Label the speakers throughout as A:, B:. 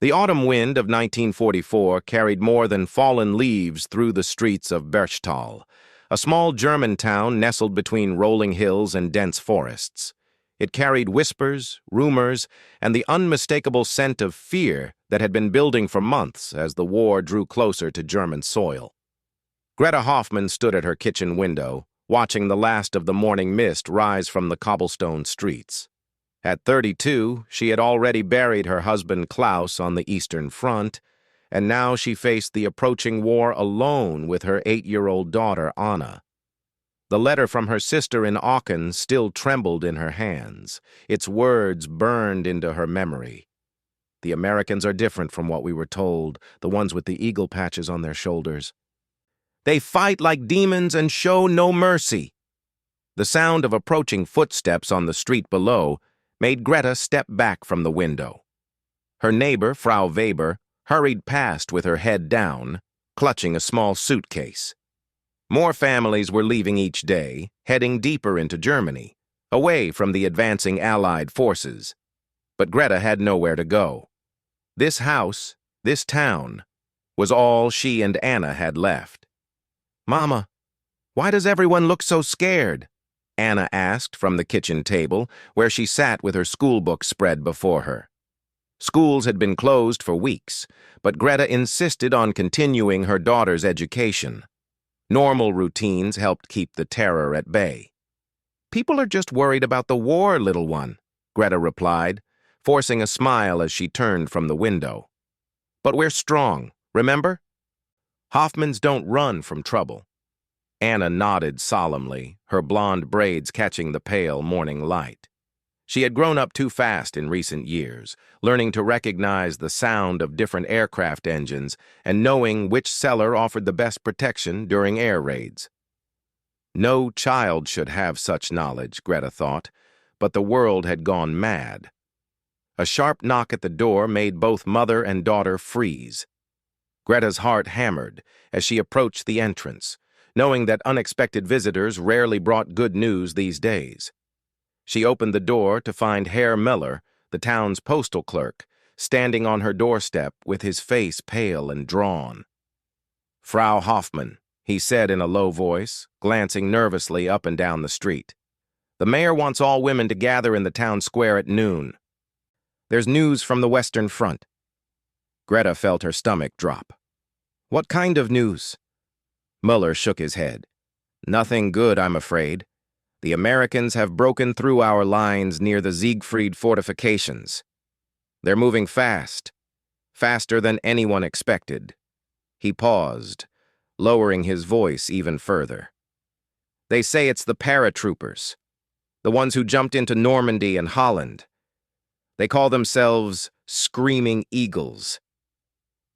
A: The autumn wind of 1944 carried more than fallen leaves through the streets of Berchtal, a small German town nestled between rolling hills and dense forests. It carried whispers, rumors, and the unmistakable scent of fear that had been building for months as the war drew closer to German soil. Greta Hoffmann stood at her kitchen window, watching the last of the morning mist rise from the cobblestone streets. At 32, she had already buried her husband Klaus on the Eastern Front, and now she faced the approaching war alone with her 8-year-old daughter, Anna. The letter from her sister in Aachen still trembled in her hands. Its words burned into her memory. The Americans are different from what we were told, the ones with the eagle patches on their shoulders. They fight like demons and show no mercy. The sound of approaching footsteps on the street below made Greta step back from the window. Her neighbor, Frau Weber, hurried past with her head down, clutching a small suitcase. More families were leaving each day, heading deeper into Germany, away from the advancing Allied forces. But Greta had nowhere to go. This house, this town, was all she and Anna had left. "Mama, why does everyone look so scared?" Anna asked from the kitchen table, where she sat with her schoolbook spread before her. Schools had been closed for weeks, but Greta insisted on continuing her daughter's education. Normal routines helped keep the terror at bay. "People are just worried about the war, little one," Greta replied, forcing a smile as she turned from the window. "But we're strong, remember? Hoffmans don't run from trouble." Anna nodded solemnly, her blonde braids catching the pale morning light. She had grown up too fast in recent years, learning to recognize the sound of different aircraft engines and knowing which cellar offered the best protection during air raids. No child should have such knowledge, Greta thought, but the world had gone mad. A sharp knock at the door made both mother and daughter freeze. Greta's heart hammered as she approached the entrance, knowing that unexpected visitors rarely brought good news these days. She opened the door to find Herr Miller, the town's postal clerk, standing on her doorstep with his face pale and drawn. "Frau Hoffmann," he said in a low voice, glancing nervously up and down the street. "The mayor wants all women to gather in the town square at noon. There's news from the Western Front." Greta felt her stomach drop. "What kind of news?" Muller shook his head. "Nothing good, I'm afraid. The Americans have broken through our lines near the Siegfried fortifications. They're moving fast, faster than anyone expected." He paused, lowering his voice even further. "They say it's the paratroopers, the ones who jumped into Normandy and Holland. They call themselves Screaming Eagles."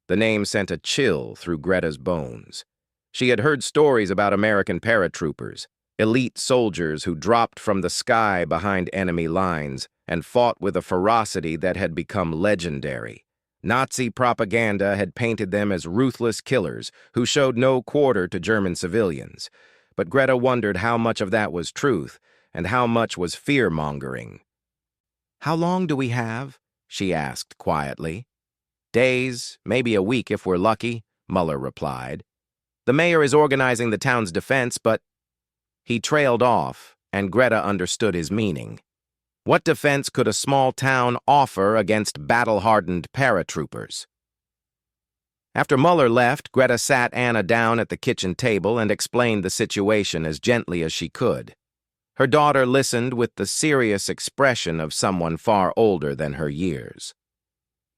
A: The name sent a chill through Greta's bones. She had heard stories about American paratroopers, elite soldiers who dropped from the sky behind enemy lines and fought with a ferocity that had become legendary. Nazi propaganda had painted them as ruthless killers who showed no quarter to German civilians. But Greta wondered how much of that was truth and how much was fear-mongering. "How long do we have?" she asked quietly. "Days, maybe a week if we're lucky," Muller replied. "The mayor is organizing the town's defense, but—" He trailed off, and Greta understood his meaning. What defense could a small town offer against battle-hardened paratroopers? After Muller left, Greta sat Anna down at the kitchen table and explained the situation as gently as she could. Her daughter listened with the serious expression of someone far older than her years.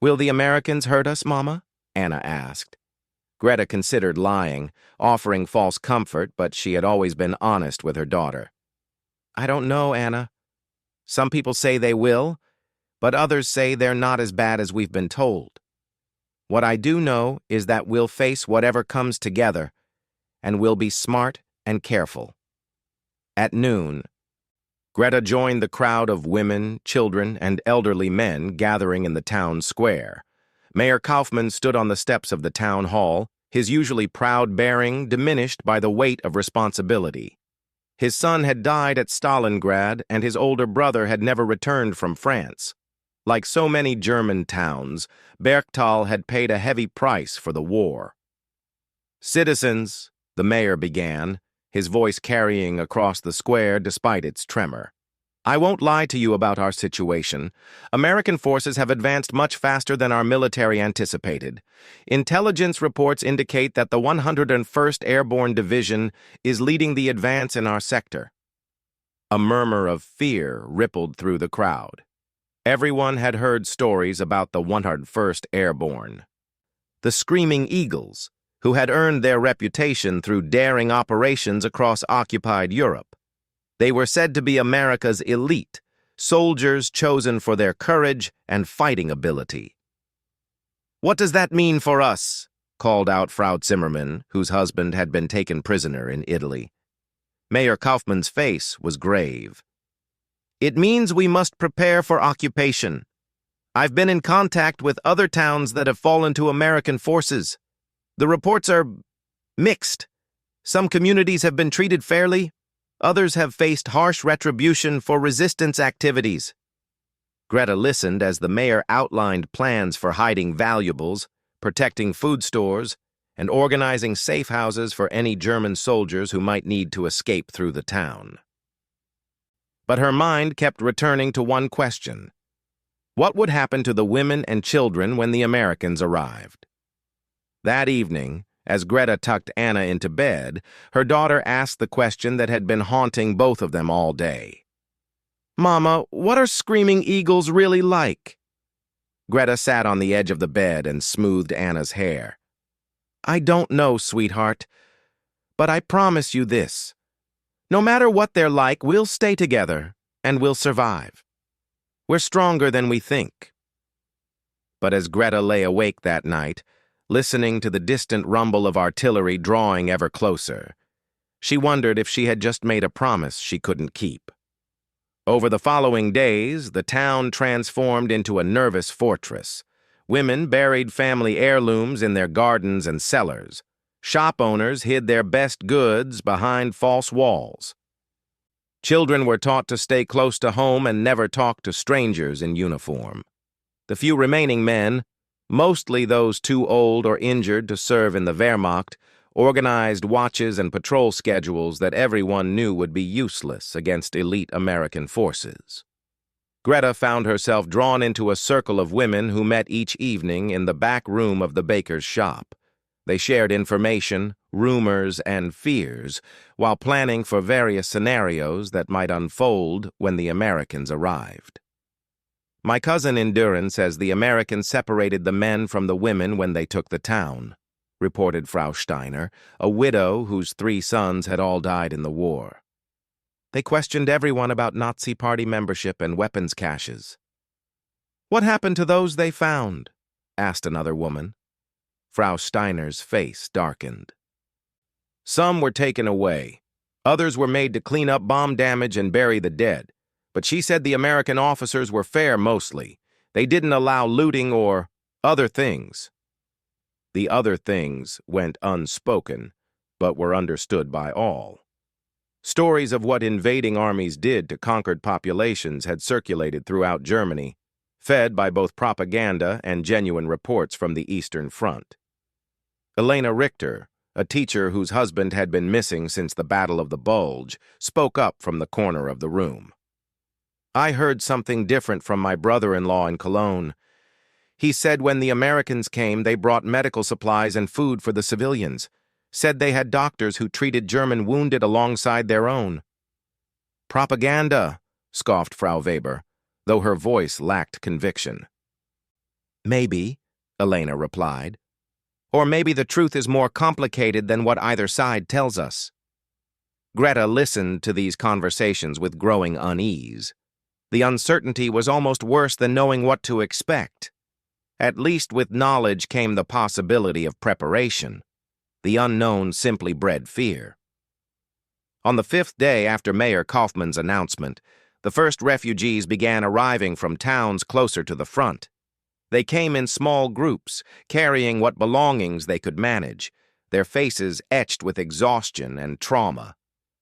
A: "Will the Americans hurt us, Mama?" Anna asked. Greta considered lying, offering false comfort, but she had always been honest with her daughter. "I don't know, Anna. Some people say they will, but others say they're not as bad as we've been told. What I do know is that we'll face whatever comes together, and we'll be smart and careful." At noon, Greta joined the crowd of women, children, and elderly men gathering in the town square. Mayor Kaufmann stood on the steps of the town hall, his usually proud bearing diminished by the weight of responsibility. His son had died at Stalingrad, and his older brother had never returned from France. Like so many German towns, Berchtal had paid a heavy price for the war. "Citizens," the mayor began, his voice carrying across the square despite its tremor. "I won't lie to you about our situation. American forces have advanced much faster than our military anticipated. Intelligence reports indicate that the 101st Airborne Division is leading the advance in our sector." A murmur of fear rippled through the crowd. Everyone had heard stories about the 101st Airborne. The Screaming Eagles, who had earned their reputation through daring operations across occupied Europe. They were said to be America's elite, soldiers chosen for their courage and fighting ability. "What does that mean for us?" called out Frau Zimmermann, whose husband had been taken prisoner in Italy. Mayor Kaufmann's face was grave. "It means we must prepare for occupation. I've been in contact with other towns that have fallen to American forces. The reports are mixed. Some communities have been treated fairly. Others have faced harsh retribution for resistance activities." Greta listened as the mayor outlined plans for hiding valuables, protecting food stores, and organizing safe houses for any German soldiers who might need to escape through the town. But her mind kept returning to one question. What would happen to the women and children when the Americans arrived? That evening, as Greta tucked Anna into bed, her daughter asked the question that had been haunting both of them all day. "Mama, what are Screaming Eagles really like?" Greta sat on the edge of the bed and smoothed Anna's hair. "I don't know, sweetheart, but I promise you this. No matter what they're like, we'll stay together, and we'll survive. We're stronger than we think." But as Greta lay awake that night, listening to the distant rumble of artillery drawing ever closer, she wondered if she had just made a promise she couldn't keep. Over the following days, the town transformed into a nervous fortress. Women buried family heirlooms in their gardens and cellars. Shop owners hid their best goods behind false walls. Children were taught to stay close to home and never talk to strangers in uniform. The few remaining men, mostly those too old or injured to serve in the Wehrmacht, organized watches and patrol schedules that everyone knew would be useless against elite American forces. Greta found herself drawn into a circle of women who met each evening in the back room of the baker's shop. They shared information, rumors, and fears while planning for various scenarios that might unfold when the Americans arrived. "My cousin in Düren says the Americans separated the men from the women when they took the town," reported Frau Steiner, a widow whose 3 sons had all died in the war. "They questioned everyone about Nazi Party membership and weapons caches." "What happened to those they found?" asked another woman. Frau Steiner's face darkened. "Some were taken away. Others were made to clean up bomb damage and bury the dead. But she said the American officers were fair mostly. They didn't allow looting or other things." The other things went unspoken, but were understood by all. Stories of what invading armies did to conquered populations had circulated throughout Germany, fed by both propaganda and genuine reports from the Eastern Front. Elena Richter, a teacher whose husband had been missing since the Battle of the Bulge, spoke up from the corner of the room. "I heard something different from my brother-in-law in Cologne. He said when the Americans came, they brought medical supplies and food for the civilians. Said they had doctors who treated German wounded alongside their own." "Propaganda," scoffed Frau Weber, though her voice lacked conviction. "Maybe," Elena replied. "Or maybe the truth is more complicated than what either side tells us." Greta listened to these conversations with growing unease. The uncertainty was almost worse than knowing what to expect. At least with knowledge came the possibility of preparation. The unknown simply bred fear. On the 5th day after Mayor Kaufmann's announcement, the first refugees began arriving from towns closer to the front. They came in small groups, carrying what belongings they could manage, their faces etched with exhaustion and trauma.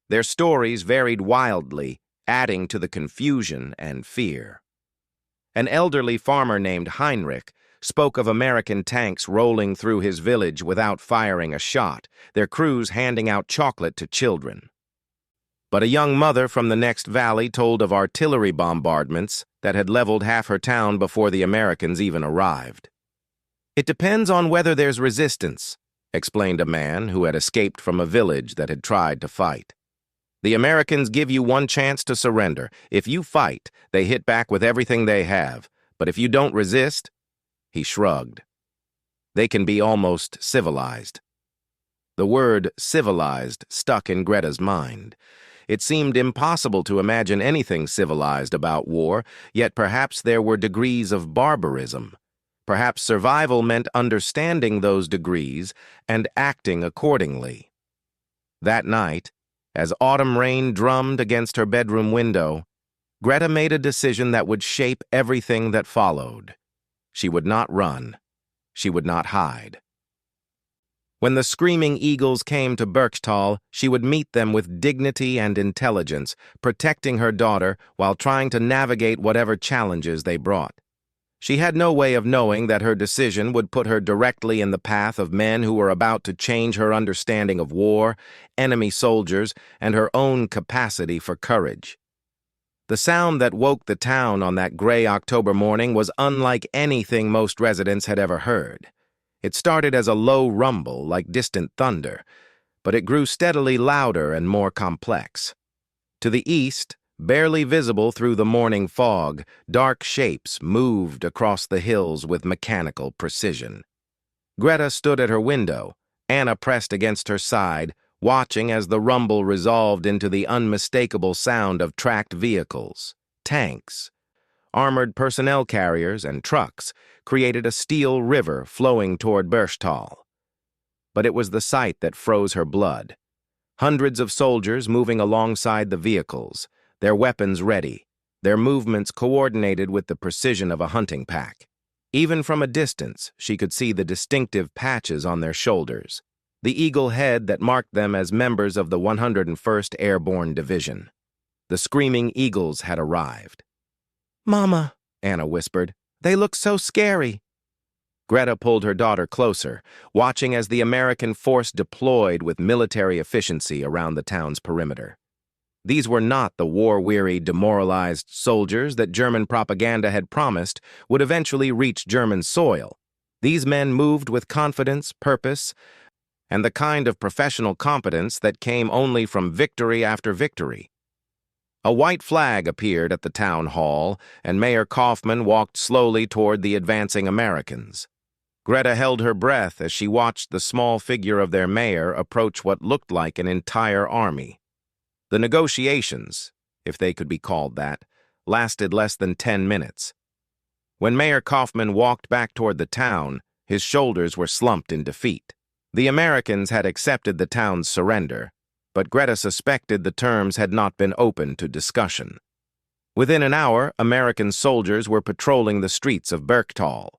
A: Their stories varied wildly, adding to the confusion and fear. An elderly farmer named Heinrich spoke of American tanks rolling through his village without firing a shot, their crews handing out chocolate to children. But a young mother from the next valley told of artillery bombardments that had leveled half her town before the Americans even arrived. "It depends on whether there's resistance," explained a man who had escaped from a village that had tried to fight. "The Americans give you one chance to surrender. If you fight, they hit back with everything they have. But if you don't resist," he shrugged, "they can be almost civilized." The word civilized stuck in Greta's mind. It seemed impossible to imagine anything civilized about war, yet perhaps there were degrees of barbarism. Perhaps survival meant understanding those degrees and acting accordingly. That night, as autumn rain drummed against her bedroom window, Greta made a decision that would shape everything that followed. She would not run. She would not hide. When the screaming eagles came to Berchtal, she would meet them with dignity and intelligence, protecting her daughter while trying to navigate whatever challenges they brought. She had no way of knowing that her decision would put her directly in the path of men who were about to change her understanding of war, enemy soldiers, and her own capacity for courage. The sound that woke the town on that gray October morning was unlike anything most residents had ever heard. It started as a low rumble like distant thunder, but it grew steadily louder and more complex. To the east, barely visible through the morning fog, dark shapes moved across the hills with mechanical precision. Greta stood at her window, Anna pressed against her side, watching as the rumble resolved into the unmistakable sound of tracked vehicles, tanks. Armored personnel carriers and trucks created a steel river flowing toward Berchtal. But it was the sight that froze her blood. Hundreds of soldiers moving alongside the vehicles, their weapons ready, their movements coordinated with the precision of a hunting pack. Even from a distance, she could see the distinctive patches on their shoulders, the eagle head that marked them as members of the 101st Airborne Division. The screaming eagles had arrived. "Mama," Anna whispered, "they look so scary." Greta pulled her daughter closer, watching as the American force deployed with military efficiency around the town's perimeter. These were not the war-weary, demoralized soldiers that German propaganda had promised would eventually reach German soil. These men moved with confidence, purpose, and the kind of professional competence that came only from victory after victory. A white flag appeared at the town hall, and Mayor Kaufman walked slowly toward the advancing Americans. Greta held her breath as she watched the small figure of their mayor approach what looked like an entire army. The negotiations, if they could be called that, lasted less than 10 minutes. When Mayor Kaufman walked back toward the town, his shoulders were slumped in defeat. The Americans had accepted the town's surrender, but Greta suspected the terms had not been open to discussion. Within an hour, American soldiers were patrolling the streets of Berchtal.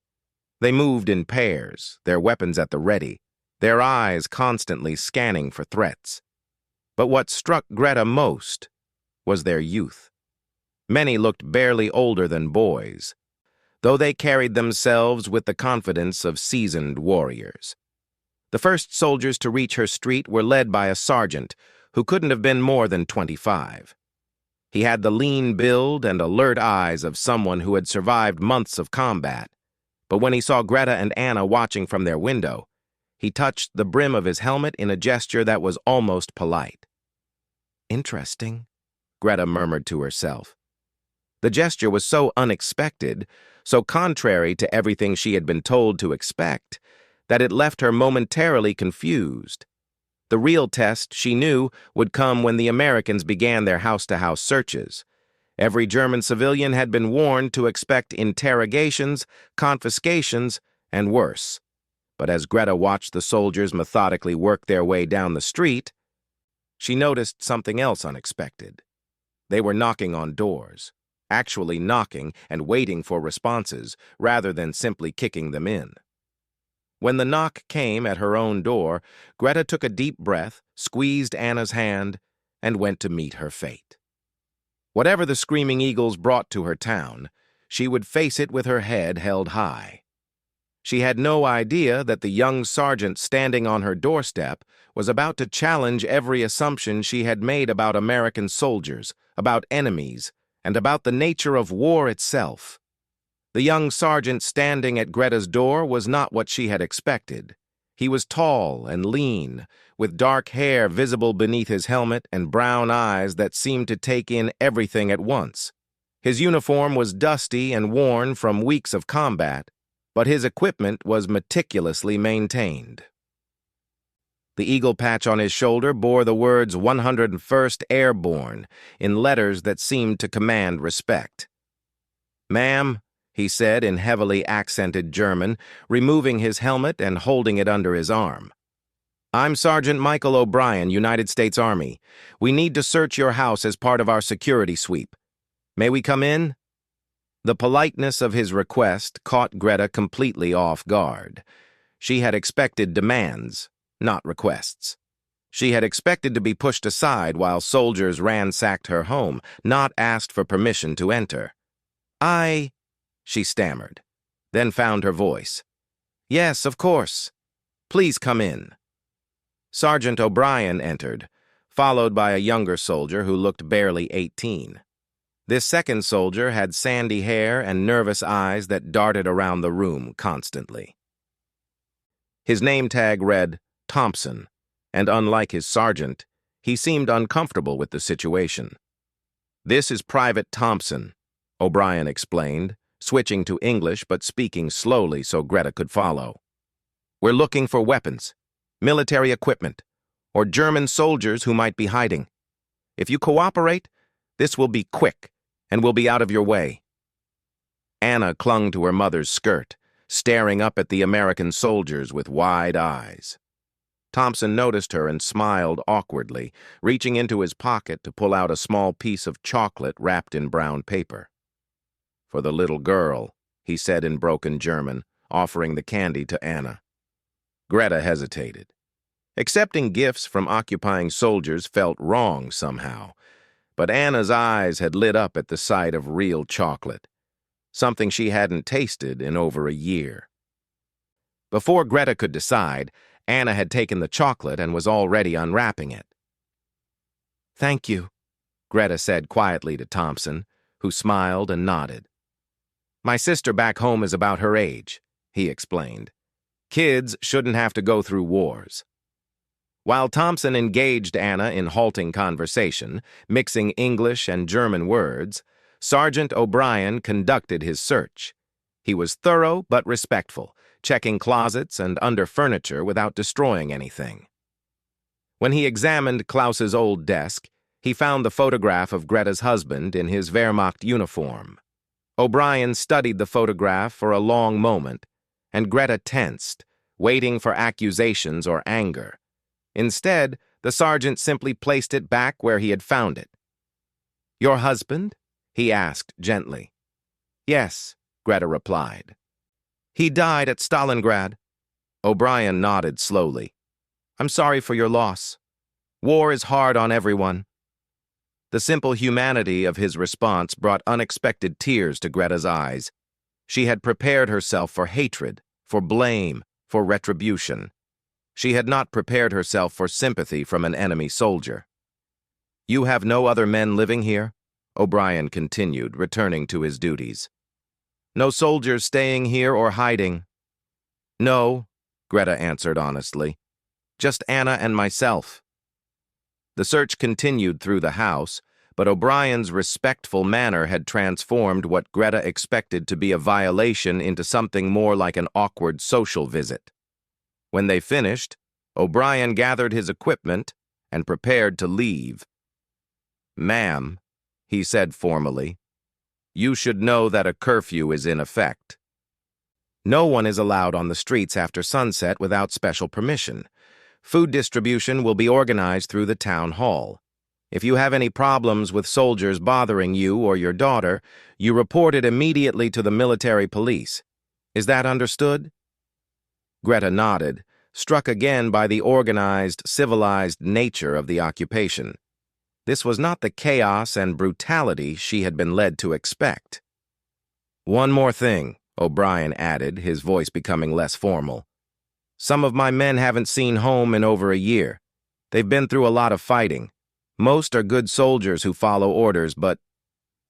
A: They moved in pairs, their weapons at the ready, their eyes constantly scanning for threats. But what struck Greta most was their youth. Many looked barely older than boys, though they carried themselves with the confidence of seasoned warriors. The first soldiers to reach her street were led by a sergeant who couldn't have been more than 25. He had the lean build and alert eyes of someone who had survived months of combat, but when he saw Greta and Anna watching from their window, he touched the brim of his helmet in a gesture that was almost polite. "Interesting," Greta murmured to herself. The gesture was so unexpected, so contrary to everything she had been told to expect, that it left her momentarily confused. The real test, she knew, would come when the Americans began their house-to-house searches. Every German civilian had been warned to expect interrogations, confiscations, and worse. But as Greta watched the soldiers methodically work their way down the street, she noticed something else unexpected. They were knocking on doors, actually knocking and waiting for responses, rather than simply kicking them in. When the knock came at her own door, Greta took a deep breath, squeezed Anna's hand, and went to meet her fate. Whatever the screaming eagles brought to her town, she would face it with her head held high. She had no idea that the young sergeant standing on her doorstep was about to challenge every assumption she had made about American soldiers, about enemies, and about the nature of war itself. The young sergeant standing at Greta's door was not what she had expected. He was tall and lean, with dark hair visible beneath his helmet and brown eyes that seemed to take in everything at once. His uniform was dusty and worn from weeks of combat, but his equipment was meticulously maintained. The eagle patch on his shoulder bore the words 101st Airborne in letters that seemed to command respect. "Ma'am," he said in heavily accented German, removing his helmet and holding it under his arm. "I'm Sergeant Michael O'Brien, United States Army. We need to search your house as part of our security sweep. May we come in?" The politeness of his request caught Greta completely off guard. She had expected demands, not requests. She had expected to be pushed aside while soldiers ransacked her home, not asked for permission to enter. She stammered, then found her voice. "Yes, of course. Please come in." Sergeant O'Brien entered, followed by a younger soldier who looked barely 18. This second soldier had sandy hair and nervous eyes that darted around the room constantly. His name tag read Thompson, and unlike his sergeant, he seemed uncomfortable with the situation. "This is Private Thompson," O'Brien explained, switching to English but speaking slowly so Greta could follow. "We're looking for weapons, military equipment, or German soldiers who might be hiding. If you cooperate, this will be quick, and we'll be out of your way." Anna clung to her mother's skirt, staring up at the American soldiers with wide eyes. Thompson noticed her and smiled awkwardly, reaching into his pocket to pull out a small piece of chocolate wrapped in brown paper. "For the little girl," he said in broken German, offering the candy to Anna. Greta hesitated. Accepting gifts from occupying soldiers felt wrong somehow, but Anna's eyes had lit up at the sight of real chocolate, something she hadn't tasted in over a year. Before Greta could decide, Anna had taken the chocolate and was already unwrapping it. "Thank you," Greta said quietly to Thompson, who smiled and nodded. "My sister back home is about her age," he explained. "Kids shouldn't have to go through wars." While Thompson engaged Anna in halting conversation, mixing English and German words, Sergeant O'Brien conducted his search. He was thorough but respectful, checking closets and under furniture without destroying anything. When he examined Klaus's old desk, he found the photograph of Greta's husband in his Wehrmacht uniform. O'Brien studied the photograph for a long moment, and Greta tensed, waiting for accusations or anger. Instead, the sergeant simply placed it back where he had found it. "Your husband?" he asked gently. "Yes," Greta replied. "He died at Stalingrad." O'Brien nodded slowly. "I'm sorry for your loss. War is hard on everyone." The simple humanity of his response brought unexpected tears to Greta's eyes. She had prepared herself for hatred, for blame, for retribution. She had not prepared herself for sympathy from an enemy soldier. "You have no other men living here?" O'Brien continued, returning to his duties. "No soldiers staying here or hiding?" "No," Greta answered honestly. "Just Anna and myself." The search continued through the house, but O'Brien's respectful manner had transformed what Greta expected to be a violation into something more like an awkward social visit. When they finished, O'Brien gathered his equipment and prepared to leave. "Ma'am," he said formally, "you should know that a curfew is in effect. No one is allowed on the streets after sunset without special permission. Food distribution will be organized through the town hall. If you have any problems with soldiers bothering you or your daughter, you report it immediately to the military police. Is that understood?" Greta nodded, struck again by the organized, civilized nature of the occupation. This was not the chaos and brutality she had been led to expect. One more thing, O'Brien added, his voice becoming less formal. Some of my men haven't seen home in over a year. They've been through a lot of fighting. Most are good soldiers who follow orders, but,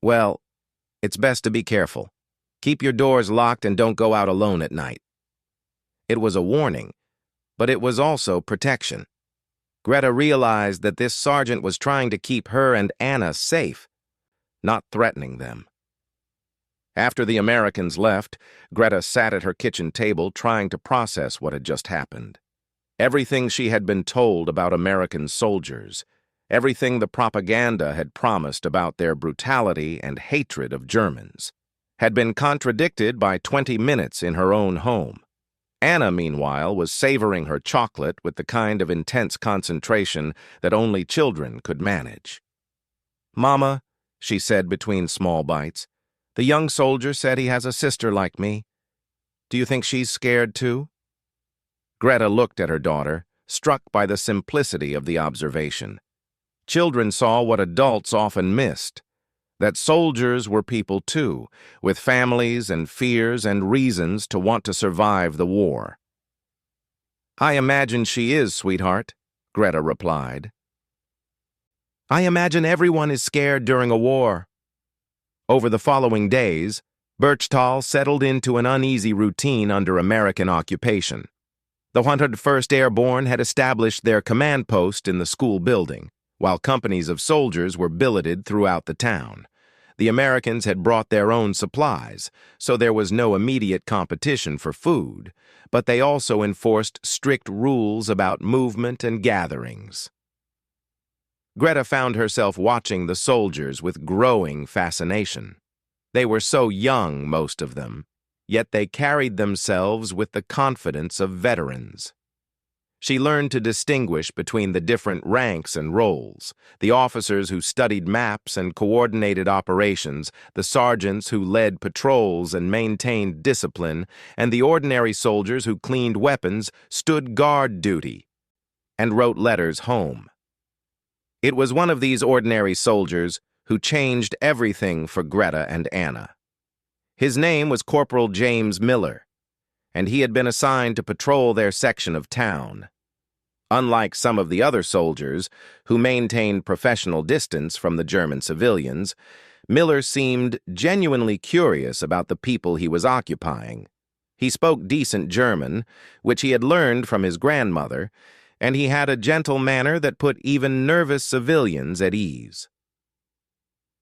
A: well, it's best to be careful. Keep your doors locked and don't go out alone at night. It was a warning, but it was also protection. Greta realized that this sergeant was trying to keep her and Anna safe, not threatening them. After the Americans left, Greta sat at her kitchen table trying to process what had just happened. Everything she had been told about American soldiers, everything the propaganda had promised about their brutality and hatred of Germans, had been contradicted by 20 minutes in her own home. Anna, meanwhile, was savoring her chocolate with the kind of intense concentration that only children could manage. "Mama," she said between small bites, "the young soldier said he has a sister like me. Do you think she's scared too?" Greta looked at her daughter, struck by the simplicity of the observation. Children saw what adults often missed, that soldiers were people too, with families and fears and reasons to want to survive the war. "I imagine she is, sweetheart," Greta replied. "I imagine everyone is scared during a war." Over the following days, Birchtal settled into an uneasy routine under American occupation. The 101st Airborne had established their command post in the school building, while companies of soldiers were billeted throughout the town. The Americans had brought their own supplies, so there was no immediate competition for food, but they also enforced strict rules about movement and gatherings. Greta found herself watching the soldiers with growing fascination. They were so young, most of them, yet they carried themselves with the confidence of veterans. She learned to distinguish between the different ranks and roles, the officers who studied maps and coordinated operations, the sergeants who led patrols and maintained discipline, and the ordinary soldiers who cleaned weapons, stood guard duty, and wrote letters home. It was one of these ordinary soldiers who changed everything for Greta and Anna. His name was Corporal James Miller, and he had been assigned to patrol their section of town. Unlike some of the other soldiers, who maintained professional distance from the German civilians, Miller seemed genuinely curious about the people he was occupying. He spoke decent German, which he had learned from his grandmother, and he had a gentle manner that put even nervous civilians at ease.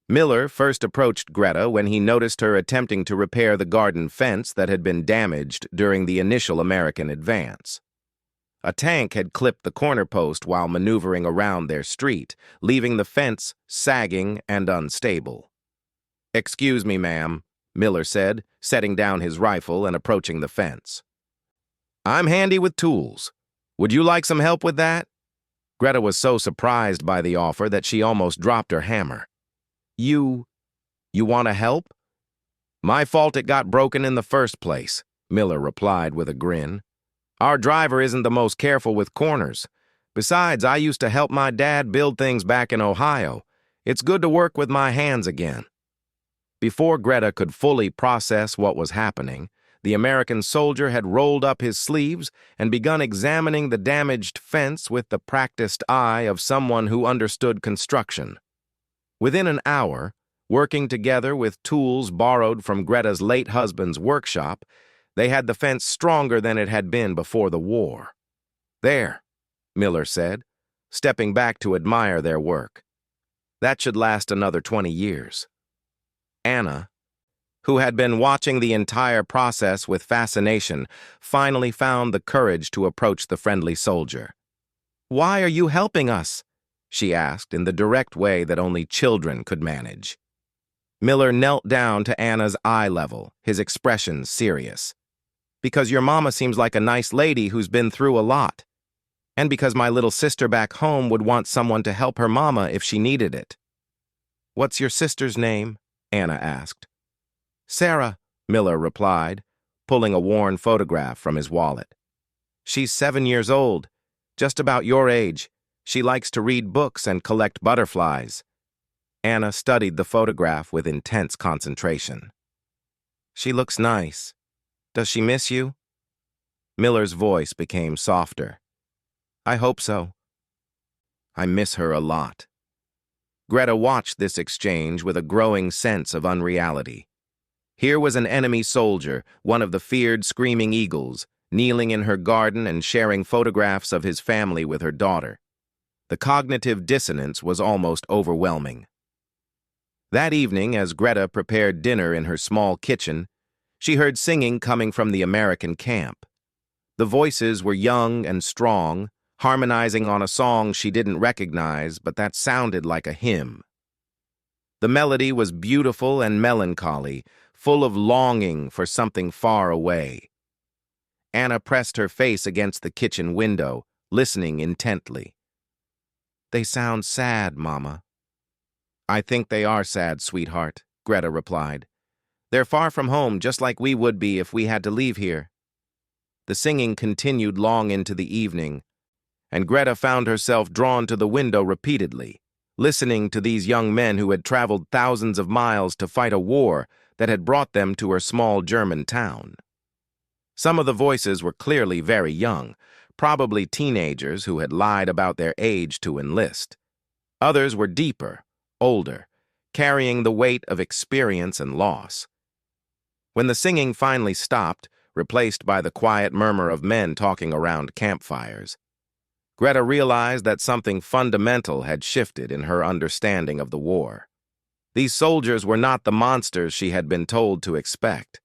A: Miller first approached Greta when he noticed her attempting to repair the garden fence that had been damaged during the initial American advance. A tank had clipped the corner post while maneuvering around their street, leaving the fence sagging and unstable. "Excuse me, ma'am," Miller said, setting down his rifle and approaching the fence. "I'm handy with tools. Would you like some help with that?" Greta was so surprised by the offer that she almost dropped her hammer. You want to help?" "My fault it got broken in the first place," Miller replied with a grin. "Our driver isn't the most careful with corners. Besides, I used to help my dad build things back in Ohio. It's good to work with my hands again." Before Greta could fully process what was happening, the American soldier had rolled up his sleeves and begun examining the damaged fence with the practiced eye of someone who understood construction. Within an hour, working together with tools borrowed from Greta's late husband's workshop, they had the fence stronger than it had been before the war. "There," Miller said, stepping back to admire their work. "That should last another 20 years. Anna, who had been watching the entire process with fascination, finally found the courage to approach the friendly soldier. "Why are you helping us?" she asked in the direct way that only children could manage. Miller knelt down to Anna's eye level, his expression serious. "Because your mama seems like a nice lady who's been through a lot. And because my little sister back home would want someone to help her mama if she needed it." "What's your sister's name?" Anna asked. "Sarah," Miller replied, pulling a worn photograph from his wallet. "She's 7 years old, just about your age. She likes to read books and collect butterflies." Anna studied the photograph with intense concentration. She looks nice. Does she miss you? Miller's voice became softer. I hope so. I miss her a lot. Greta watched this exchange with a growing sense of unreality. Here was an enemy soldier, one of the feared Screaming Eagles, kneeling in her garden and sharing photographs of his family with her daughter. The cognitive dissonance was almost overwhelming. That evening, as Greta prepared dinner in her small kitchen, she heard singing coming from the American camp. The voices were young and strong, harmonizing on a song she didn't recognize, but that sounded like a hymn. The melody was beautiful and melancholy, full of longing for something far away. Anna pressed her face against the kitchen window, listening intently. They sound sad, Mama. I think they are sad, sweetheart, Greta replied. They're far from home, just like we would be if we had to leave here. The singing continued long into the evening, and Greta found herself drawn to the window repeatedly, listening to these young men who had traveled thousands of miles to fight a war that had brought them to her small German town. Some of the voices were clearly very young, probably teenagers who had lied about their age to enlist. Others were deeper, older, carrying the weight of experience and loss. When the singing finally stopped, replaced by the quiet murmur of men talking around campfires, Greta realized that something fundamental had shifted in her understanding of the war. These soldiers were not the monsters she had been told to expect.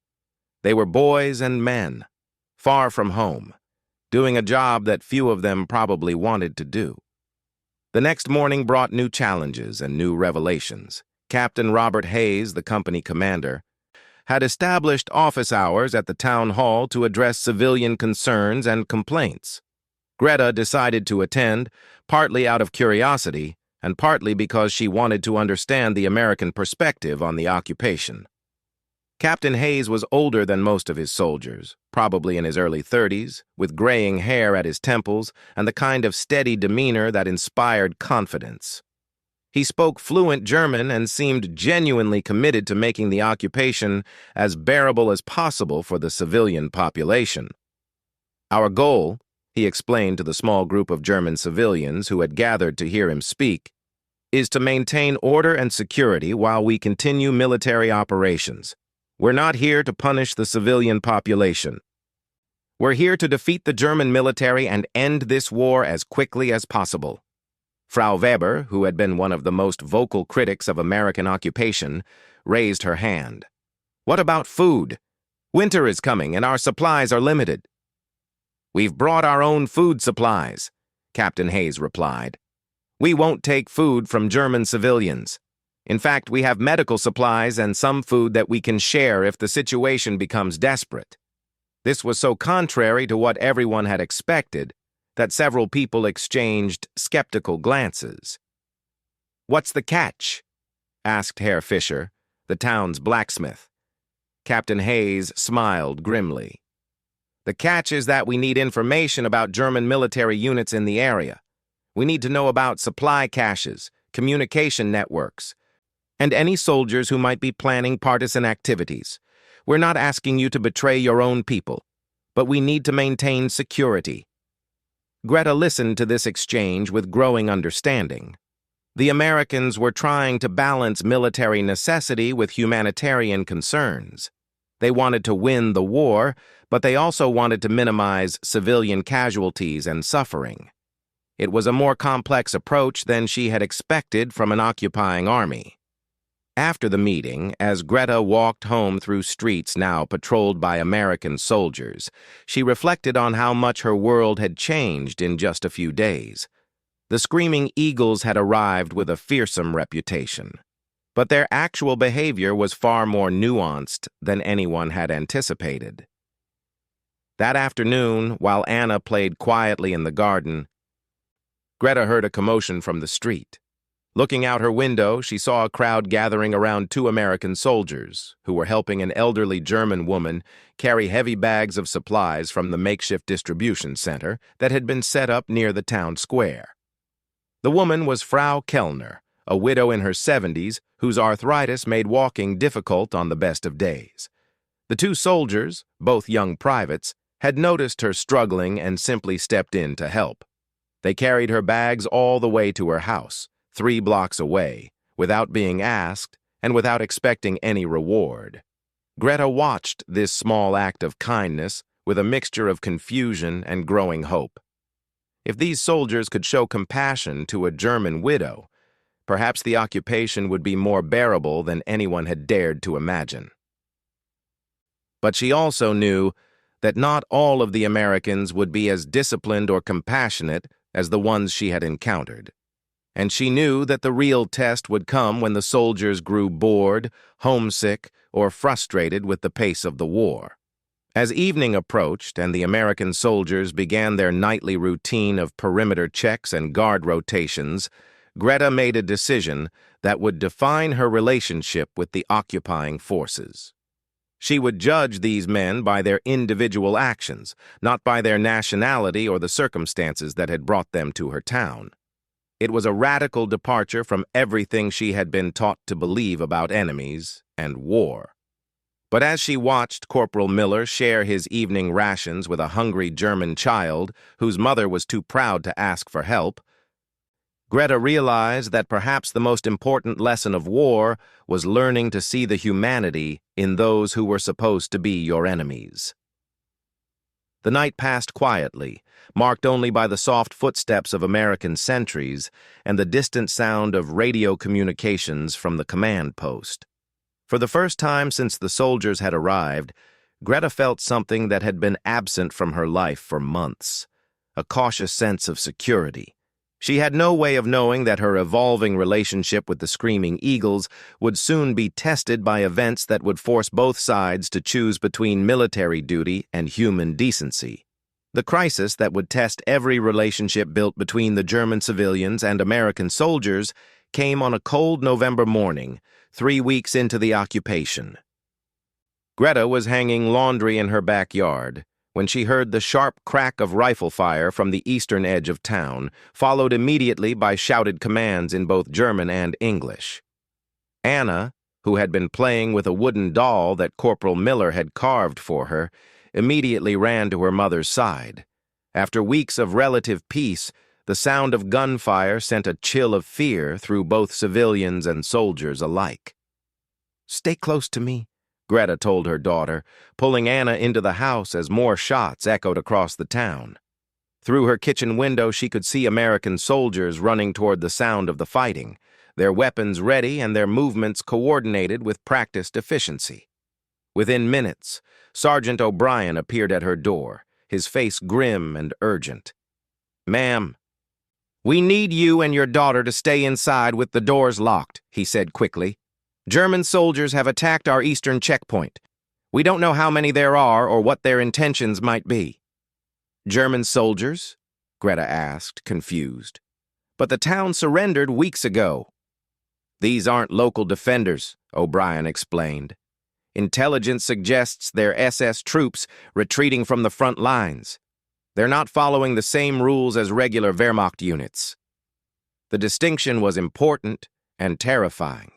A: They were boys and men, far from home, doing a job that few of them probably wanted to do. The next morning brought new challenges and new revelations. Captain Robert Hayes, the company commander, had established office hours at the town hall to address civilian concerns and complaints. Greta decided to attend, partly out of curiosity and partly because she wanted to understand the American perspective on the occupation. Captain Hayes was older than most of his soldiers, probably in his early 30s, with graying hair at his temples and the kind of steady demeanor that inspired confidence. He spoke fluent German and seemed genuinely committed to making the occupation as bearable as possible for the civilian population. Our goal, he explained to the small group of German civilians who had gathered to hear him speak, is to maintain order and security while we continue military operations. We're not here to punish the civilian population. We're here to defeat the German military and end this war as quickly as possible. Frau Weber, who had been one of the most vocal critics of American occupation, raised her hand. What about food? Winter is coming and our supplies are limited. We've brought our own food supplies, Captain Hayes replied. We won't take food from German civilians. In fact, we have medical supplies and some food that we can share if the situation becomes desperate. This was so contrary to what everyone had expected that several people exchanged skeptical glances. What's the catch? Asked Herr Fischer, the town's blacksmith. Captain Hayes smiled grimly. The catch is that we need information about German military units in the area. We need to know about supply caches, communication networks, and any soldiers who might be planning partisan activities. We're not asking you to betray your own people, but we need to maintain security. Greta listened to this exchange with growing understanding. The Americans were trying to balance military necessity with humanitarian concerns. They wanted to win the war, but they also wanted to minimize civilian casualties and suffering. It was a more complex approach than she had expected from an occupying army. After the meeting, as Greta walked home through streets now patrolled by American soldiers, she reflected on how much her world had changed in just a few days. The Screaming Eagles had arrived with a fearsome reputation, but their actual behavior was far more nuanced than anyone had anticipated. That afternoon, while Anna played quietly in the garden, Greta heard a commotion from the street. Looking out her window, she saw a crowd gathering around two American soldiers who were helping an elderly German woman carry heavy bags of supplies from the makeshift distribution center that had been set up near the town square. The woman was Frau Kellner, a widow in her 70s whose arthritis made walking difficult on the best of days. The two soldiers, both young privates, had noticed her struggling and simply stepped in to help. They carried her bags all the way to her house, 3 blocks away, without being asked and without expecting any reward. Greta watched this small act of kindness with a mixture of confusion and growing hope. If these soldiers could show compassion to a German widow, perhaps the occupation would be more bearable than anyone had dared to imagine. But she also knew that not all of the Americans would be as disciplined or compassionate as the ones she had encountered. And she knew that the real test would come when the soldiers grew bored, homesick, or frustrated with the pace of the war. As evening approached and the American soldiers began their nightly routine of perimeter checks and guard rotations, Greta made a decision that would define her relationship with the occupying forces. She would judge these men by their individual actions, not by their nationality or the circumstances that had brought them to her town. It was a radical departure from everything she had been taught to believe about enemies and war. But as she watched Corporal Miller share his evening rations with a hungry German child whose mother was too proud to ask for help, Greta realized that perhaps the most important lesson of war was learning to see the humanity in those who were supposed to be your enemies. The night passed quietly, marked only by the soft footsteps of American sentries and the distant sound of radio communications from the command post. For the first time since the soldiers had arrived, Greta felt something that had been absent from her life for months, a cautious sense of security. She had no way of knowing that her evolving relationship with the Screaming Eagles would soon be tested by events that would force both sides to choose between military duty and human decency. The crisis that would test every relationship built between the German civilians and American soldiers came on a cold November morning, 3 weeks into the occupation. Greta was hanging laundry in her backyard when she heard the sharp crack of rifle fire from the eastern edge of town, followed immediately by shouted commands in both German and English. Anna, who had been playing with a wooden doll that Corporal Miller had carved for her, immediately ran to her mother's side. After weeks of relative peace, the sound of gunfire sent a chill of fear through both civilians and soldiers alike. "Stay close to me," Greta told her daughter, pulling Anna into the house as more shots echoed across the town. Through her kitchen window, she could see American soldiers running toward the sound of the fighting, their weapons ready and their movements coordinated with practiced efficiency. Within minutes, Sergeant O'Brien appeared at her door, his face grim and urgent. "Ma'am, we need you and your daughter to stay inside with the doors locked," he said quickly. "German soldiers have attacked our eastern checkpoint. We don't know how many there are or what their intentions might be." "German soldiers?" Greta asked, confused. "But the town surrendered weeks ago." "These aren't local defenders," O'Brien explained. "Intelligence suggests they're SS troops retreating from the front lines. They're not following the same rules as regular Wehrmacht units." The distinction was important and terrifying.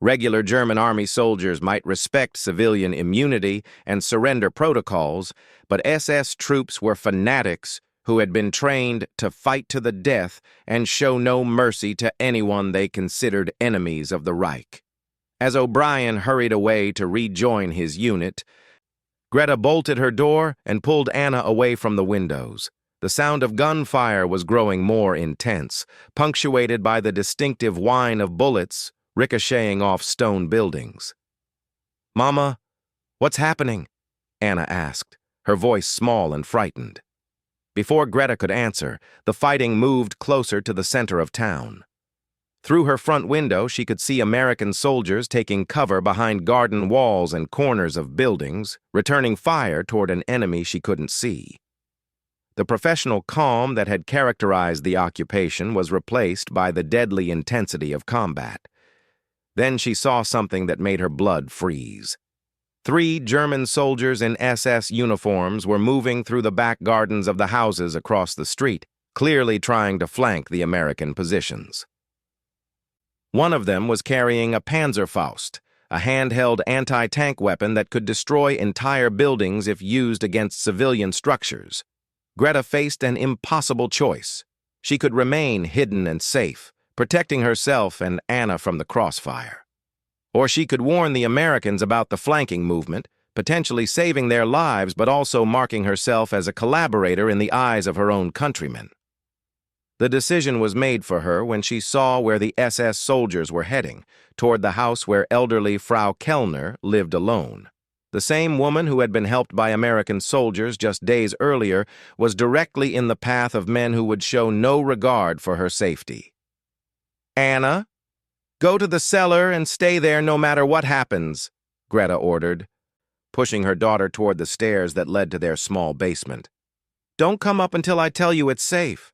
A: Regular German army soldiers might respect civilian immunity and surrender protocols, but SS troops were fanatics who had been trained to fight to the death and show no mercy to anyone they considered enemies of the Reich. As O'Brien hurried away to rejoin his unit, Greta bolted her door and pulled Anna away from the windows. The sound of gunfire was growing more intense, punctuated by the distinctive whine of bullets ricocheting off stone buildings. "Mama, what's happening?" Anna asked, her voice small and frightened. Before Greta could answer, the fighting moved closer to the center of town. Through her front window, she could see American soldiers taking cover behind garden walls and corners of buildings, returning fire toward an enemy she couldn't see. The professional calm that had characterized the occupation was replaced by the deadly intensity of combat. Then she saw something that made her blood freeze. 3 German soldiers in SS uniforms were moving through the back gardens of the houses across the street, clearly trying to flank the American positions. One of them was carrying a Panzerfaust, a handheld anti-tank weapon that could destroy entire buildings if used against civilian structures. Greta faced an impossible choice. She could remain hidden and safe, protecting herself and Anna from the crossfire. Or she could warn the Americans about the flanking movement, potentially saving their lives but also marking herself as a collaborator in the eyes of her own countrymen. The decision was made for her when she saw where the SS soldiers were heading, toward the house where elderly Frau Kellner lived alone. The same woman who had been helped by American soldiers just days earlier was directly in the path of men who would show no regard for her safety. "Anna, go to the cellar and stay there no matter what happens," Greta ordered, pushing her daughter toward the stairs that led to their small basement. "Don't come up until I tell you it's safe."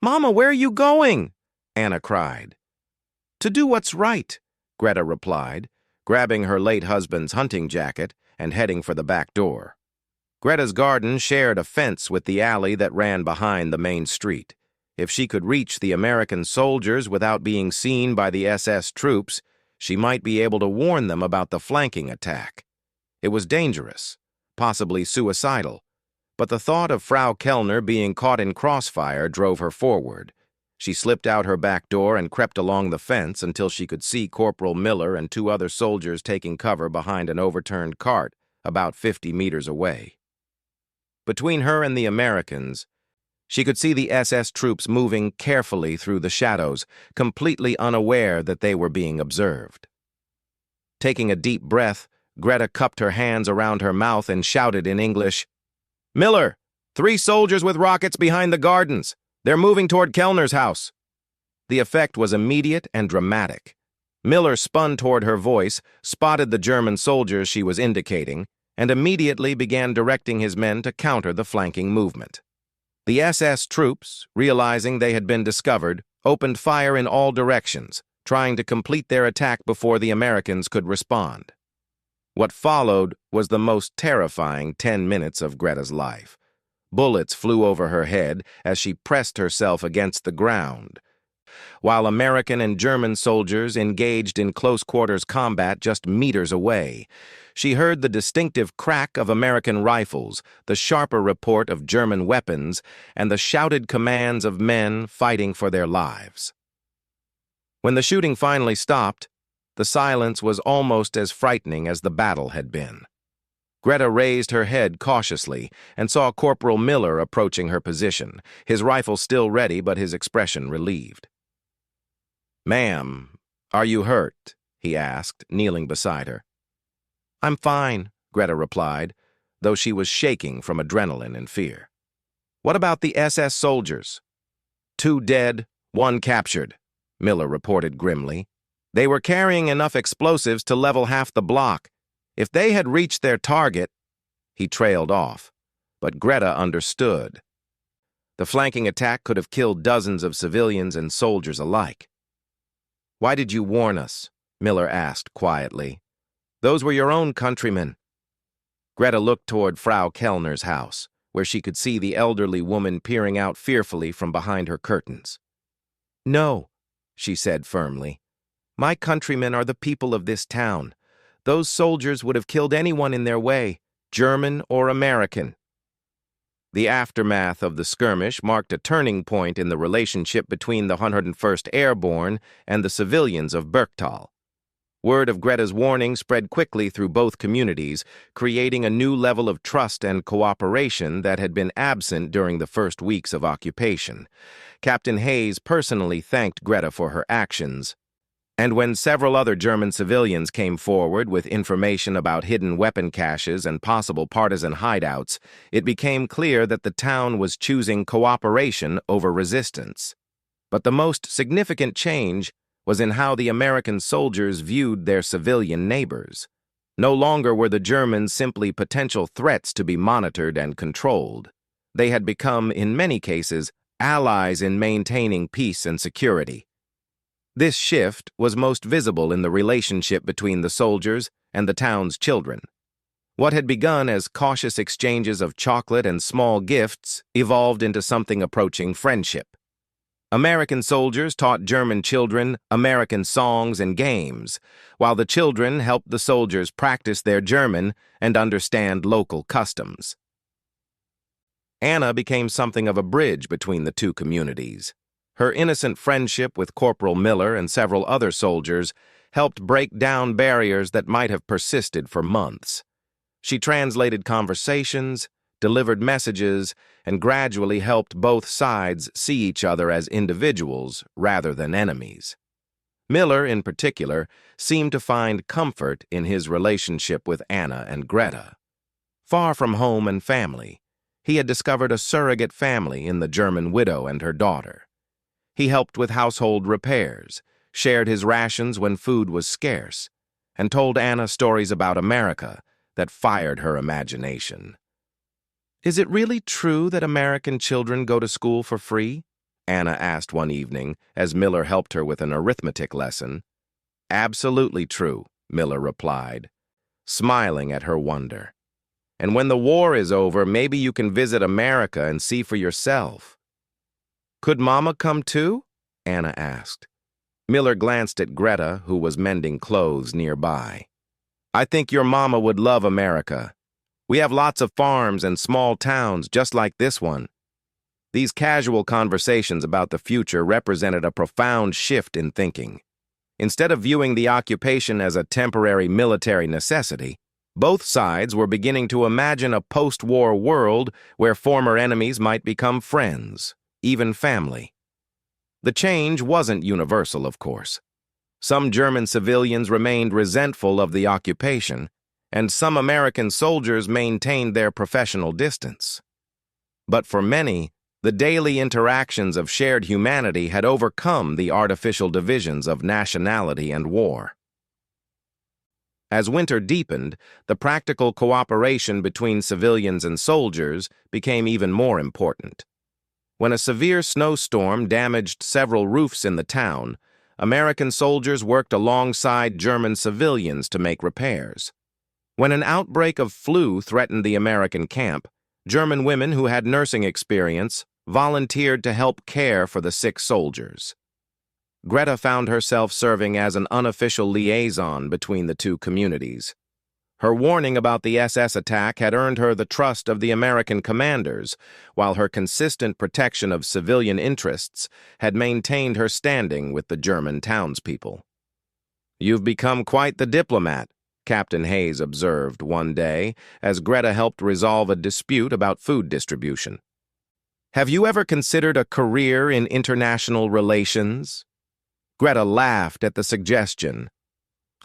A: "Mama, where are you going?" Anna cried. "To do what's right," Greta replied, grabbing her late husband's hunting jacket and heading for the back door. Greta's garden shared a fence with the alley that ran behind the main street. If she could reach the American soldiers without being seen by the SS troops, she might be able to warn them about the flanking attack. It was dangerous, possibly suicidal, but the thought of Frau Kellner being caught in crossfire drove her forward. She slipped out her back door and crept along the fence until she could see Corporal Miller and 2 other soldiers taking cover behind an overturned cart about 50 meters away. Between her and the Americans, she could see the SS troops moving carefully through the shadows, completely unaware that they were being observed. Taking a deep breath, Greta cupped her hands around her mouth and shouted in English, "Miller, 3 soldiers with rockets behind the gardens. They're moving toward Kellner's house." The effect was immediate and dramatic. Miller spun toward her voice, spotted the German soldiers she was indicating, and immediately began directing his men to counter the flanking movement. The SS troops, realizing they had been discovered, opened fire in all directions, trying to complete their attack before the Americans could respond. What followed was the most terrifying 10 minutes of Greta's life. Bullets flew over her head as she pressed herself against the ground, while American and German soldiers engaged in close-quarters combat just meters away. She heard the distinctive crack of American rifles, the sharper report of German weapons, and the shouted commands of men fighting for their lives. When the shooting finally stopped, the silence was almost as frightening as the battle had been. Greta raised her head cautiously and saw Corporal Miller approaching her position, his rifle still ready but his expression relieved. "Ma'am, are you hurt?" he asked, kneeling beside her. "I'm fine," Greta replied, though she was shaking from adrenaline and fear. "What about the SS soldiers?" "2 dead, 1 captured," Miller reported grimly. "They were carrying enough explosives to level half the block. If they had reached their target—" He trailed off, but Greta understood. The flanking attack could have killed dozens of civilians and soldiers alike. "Why did you warn us?" Miller asked quietly. "Those were your own countrymen." Greta looked toward Frau Kellner's house, where she could see the elderly woman peering out fearfully from behind her curtains. "No," she said firmly. "My countrymen are the people of this town. Those soldiers would have killed anyone in their way, German or American." The aftermath of the skirmish marked a turning point in the relationship between the 101st Airborne and the civilians of Berchtal. Word of Greta's warning spread quickly through both communities, creating a new level of trust and cooperation that had been absent during the first weeks of occupation. Captain Hayes personally thanked Greta for her actions, and when several other German civilians came forward with information about hidden weapon caches and possible partisan hideouts, it became clear that the town was choosing cooperation over resistance. But the most significant change was in how the American soldiers viewed their civilian neighbors. No longer were the Germans simply potential threats to be monitored and controlled. They had become, in many cases, allies in maintaining peace and security. This shift was most visible in the relationship between the soldiers and the town's children. What had begun as cautious exchanges of chocolate and small gifts evolved into something approaching friendship. American soldiers taught German children American songs and games, while the children helped the soldiers practice their German and understand local customs. Anna became something of a bridge between the two communities. Her innocent friendship with Corporal Miller and several other soldiers helped break down barriers that might have persisted for months. She translated conversations, delivered messages, and gradually helped both sides see each other as individuals rather than enemies. Miller, in particular, seemed to find comfort in his relationship with Anna and Greta. Far from home and family, he had discovered a surrogate family in the German widow and her daughter. He helped with household repairs, shared his rations when food was scarce, and told Anna stories about America that fired her imagination. "Is it really true that American children go to school for free?" Anna asked one evening as Miller helped her with an arithmetic lesson. "Absolutely true," Miller replied, smiling at her wonder. "And when the war is over, maybe you can visit America and see for yourself." "Could Mama come too?" Anna asked. Miller glanced at Greta, who was mending clothes nearby. "I think your mama would love America. We have lots of farms and small towns just like this one." These casual conversations about the future represented a profound shift in thinking. Instead of viewing the occupation as a temporary military necessity, both sides were beginning to imagine a post-war world where former enemies might become friends, even family. The change wasn't universal, of course. Some German civilians remained resentful of the occupation, and some American soldiers maintained their professional distance. But for many, the daily interactions of shared humanity had overcome the artificial divisions of nationality and war. As winter deepened, the practical cooperation between civilians and soldiers became even more important. When a severe snowstorm damaged several roofs in the town, American soldiers worked alongside German civilians to make repairs. When an outbreak of flu threatened the American camp, German women who had nursing experience volunteered to help care for the sick soldiers. Greta found herself serving as an unofficial liaison between the two communities. Her warning about the SS attack had earned her the trust of the American commanders, while her consistent protection of civilian interests had maintained her standing with the German townspeople. "You've become quite the diplomat," Captain Hayes observed one day as Greta helped resolve a dispute about food distribution. "Have you ever considered a career in international relations?" Greta laughed at the suggestion.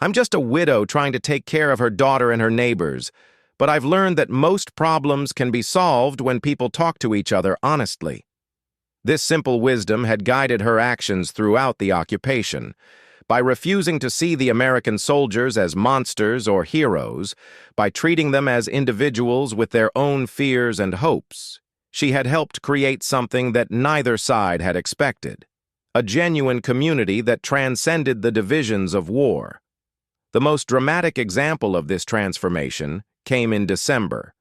A: "I'm just a widow trying to take care of her daughter and her neighbors, but I've learned that most problems can be solved when people talk to each other honestly." This simple wisdom had guided her actions throughout the occupation. By refusing to see the American soldiers as monsters or heroes, by treating them as individuals with their own fears and hopes, she had helped create something that neither side had expected: a genuine community that transcended the divisions of war. The most dramatic example of this transformation came in December,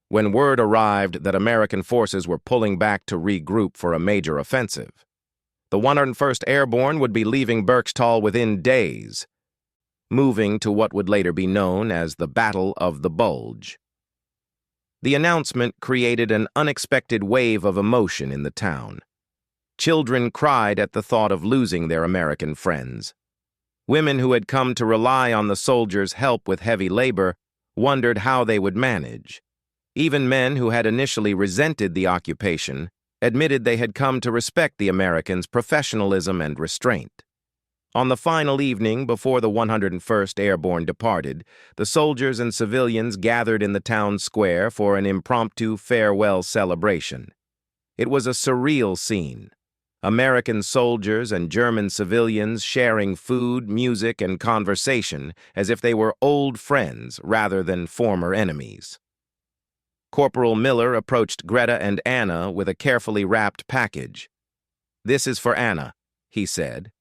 A: when word arrived that American forces were pulling back to regroup for a major offensive. The 101st Airborne would be leaving Berchtesgaden within days, moving to what would later be known as the Battle of the Bulge. The announcement created an unexpected wave of emotion in the town. Children cried at the thought of losing their American friends. Women who had come to rely on the soldiers' help with heavy labor wondered how they would manage. Even men who had initially resented the occupation admitted they had come to respect the Americans' professionalism and restraint. On the final evening before the 101st Airborne departed, the soldiers and civilians gathered in the town square for an impromptu farewell celebration. It was a surreal scene. American soldiers and German civilians sharing food, music, and conversation as if they were old friends rather than former enemies. Corporal Miller approached Greta and Anna with a carefully wrapped package. "This is for Anna," he said,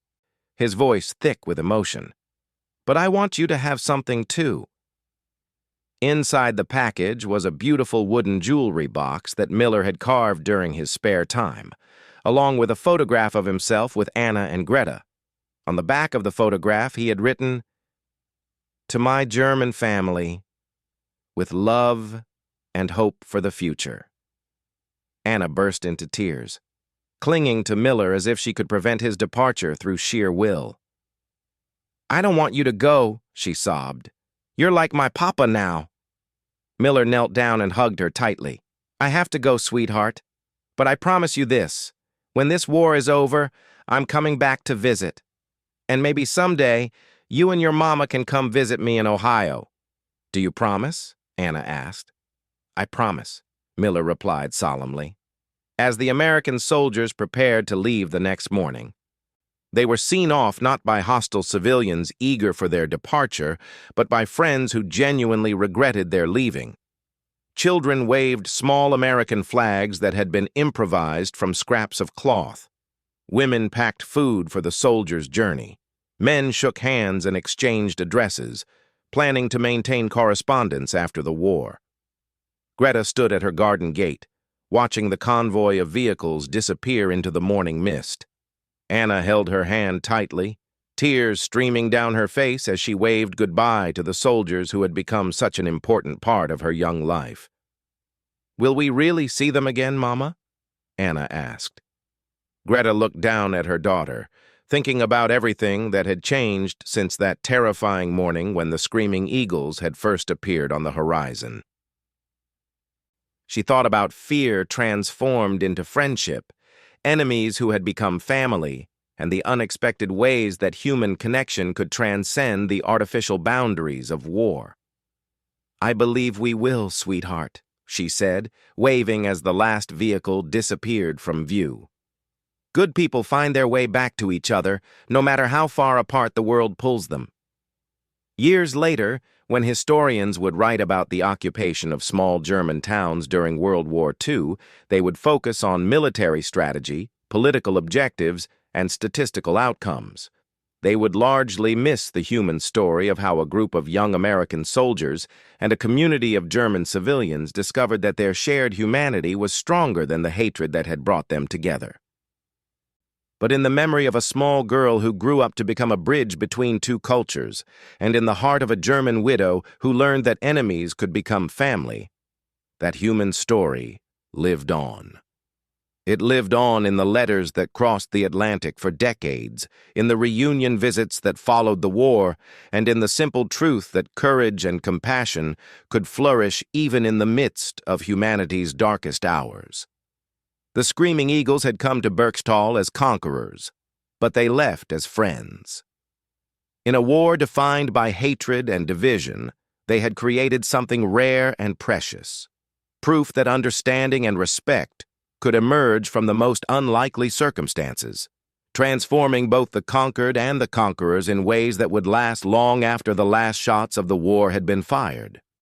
A: his voice thick with emotion. "But I want you to have something too." Inside the package was a beautiful wooden jewelry box that Miller had carved during his spare time, along with a photograph of himself with Anna and Greta. On the back of the photograph, he had written, "To my German family, with love and hope for the future." Anna burst into tears, clinging to Miller as if she could prevent his departure through sheer will. "I don't want you to go," she sobbed. "You're like my papa now." Miller knelt down and hugged her tightly. "I have to go, sweetheart. But I promise you this. When this war is over, I'm coming back to visit. And maybe someday, you and your mama can come visit me in Ohio." "Do you promise?" Anna asked. "I promise," Miller replied solemnly. As the American soldiers prepared to leave the next morning, they were seen off not by hostile civilians eager for their departure, but by friends who genuinely regretted their leaving. Children waved small American flags that had been improvised from scraps of cloth. Women packed food for the soldiers' journey. Men shook hands and exchanged addresses, planning to maintain correspondence after the war. Greta stood at her garden gate, watching the convoy of vehicles disappear into the morning mist. Anna held her hand tightly, tears streaming down her face as she waved goodbye to the soldiers who had become such an important part of her young life. "Will we really see them again, Mama?" Anna asked. Greta looked down at her daughter, thinking about everything that had changed since that terrifying morning when the screaming eagles had first appeared on the horizon. She thought about fear transformed into friendship, enemies who had become family, and the unexpected ways that human connection could transcend the artificial boundaries of war. "I believe we will, sweetheart," she said, waving as the last vehicle disappeared from view. Good people find their way back to each other, no matter how far apart the world pulls them. Years later, when historians would write about the occupation of small German towns during World War II, they would focus on military strategy, political objectives, and statistical outcomes. They would largely miss the human story of how a group of young American soldiers and a community of German civilians discovered that their shared humanity was stronger than the hatred that had brought them together. But in the memory of a small girl who grew up to become a bridge between two cultures, and in the heart of a German widow who learned that enemies could become family, that human story lived on. It lived on in the letters that crossed the Atlantic for decades, in the reunion visits that followed the war, and in the simple truth that courage and compassion could flourish even in the midst of humanity's darkest hours. The Screaming Eagles had come to Berchtal as conquerors, but they left as friends. In a war defined by hatred and division, they had created something rare and precious, proof that understanding and respect could emerge from the most unlikely circumstances, transforming both the conquered and the conquerors in ways that would last long after the last shots of the war had been fired.